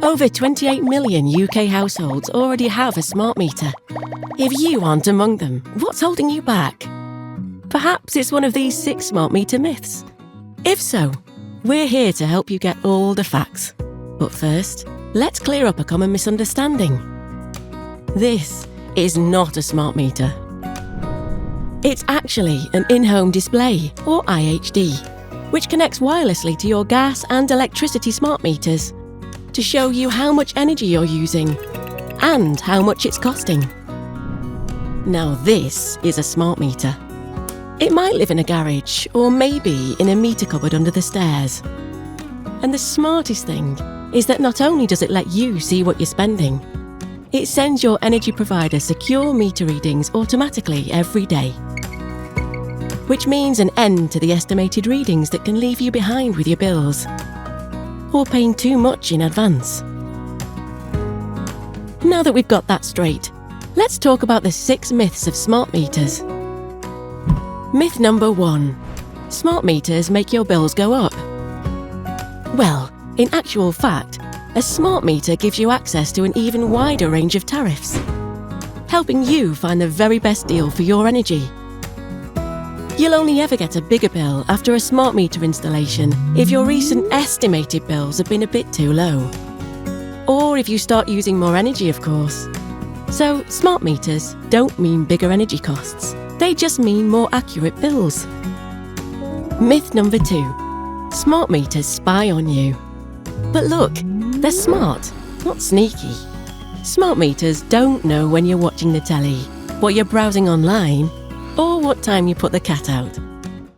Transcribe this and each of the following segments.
Over 28 million UK households already have a smart meter. If you aren't among them, what's holding you back? Perhaps it's one of these 6 smart meter myths. If so, we're here to help you get all the facts. But first, let's clear up a common misunderstanding. This is not a smart meter. It's actually an in-home display, or IHD, which connects wirelessly to your gas and electricity smart meters to show you how much energy you're using and how much it's costing. Now this is a smart meter. It might live in a garage or maybe in a meter cupboard under the stairs. And the smartest thing is that not only does it let you see what you're spending, it sends your energy provider secure meter readings automatically every day. Which means an end to the estimated readings that can leave you behind with your bills, or paying too much in advance. Now that we've got that straight, let's talk about the 6 myths of smart meters. Myth number 1. Smart meters make your bills go up. Well, in actual fact, a smart meter gives you access to an even wider range of tariffs, helping you find the very best deal for your energy. You'll only ever get a bigger bill after a smart meter installation if your recent estimated bills have been a bit too low. Or if you start using more energy, of course. So, smart meters don't mean bigger energy costs. They just mean more accurate bills. Myth number 2. Smart meters spy on you. But look, they're smart, not sneaky. Smart meters don't know when you're watching the telly, what you're browsing online, or what time you put the cat out.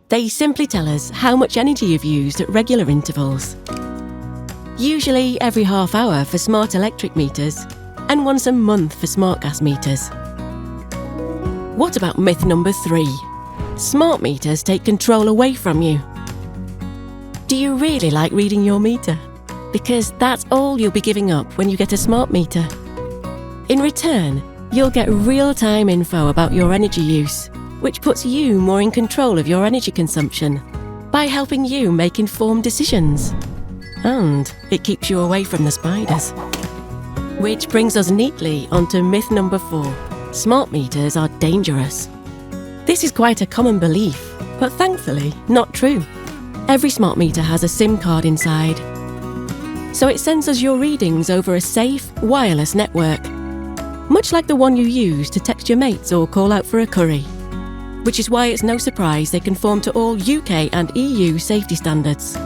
They simply tell us how much energy you've used at regular intervals. Usually every half hour for smart electric meters, and once a month for smart gas meters. What about myth number 3? Smart meters take control away from you. Do you really like reading your meter? Because that's all you'll be giving up when you get a smart meter. In return, you'll get real-time info about your energy use, which puts you more in control of your energy consumption by helping you make informed decisions. And it keeps you away from the spiders. Which brings us neatly onto myth number 4. Smart meters are dangerous. This is quite a common belief, but thankfully not true. Every smart meter has a SIM card inside, so it sends us your readings over a safe, wireless network, much like the one you use to text your mates or call out for a curry. Which is why it's no surprise they conform to all UK and EU safety standards.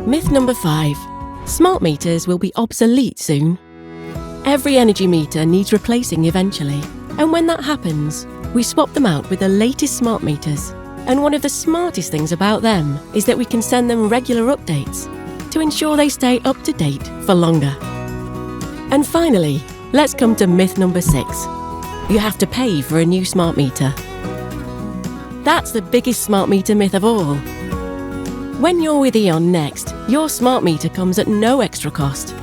Myth number 5. Smart meters will be obsolete soon. Every energy meter needs replacing eventually, and when that happens, we swap them out with the latest smart meters. And one of the smartest things about them is that we can send them regular updates to ensure they stay up to date for longer. And finally, let's come to myth number 6. You have to pay for a new smart meter. That's the biggest smart meter myth of all. When you're with E.ON Next, your smart meter comes at no extra cost.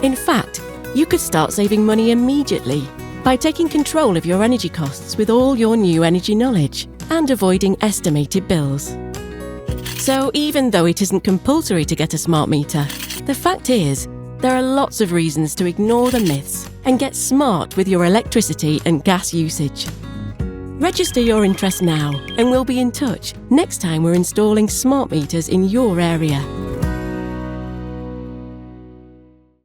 In fact, you could start saving money immediately by taking control of your energy costs with all your new energy knowledge and avoiding estimated bills. So even though it isn't compulsory to get a smart meter, the fact is, there are lots of reasons to ignore the myths and get smart with your electricity and gas usage. Register your interest now and we'll be in touch next time we're installing smart meters in your area.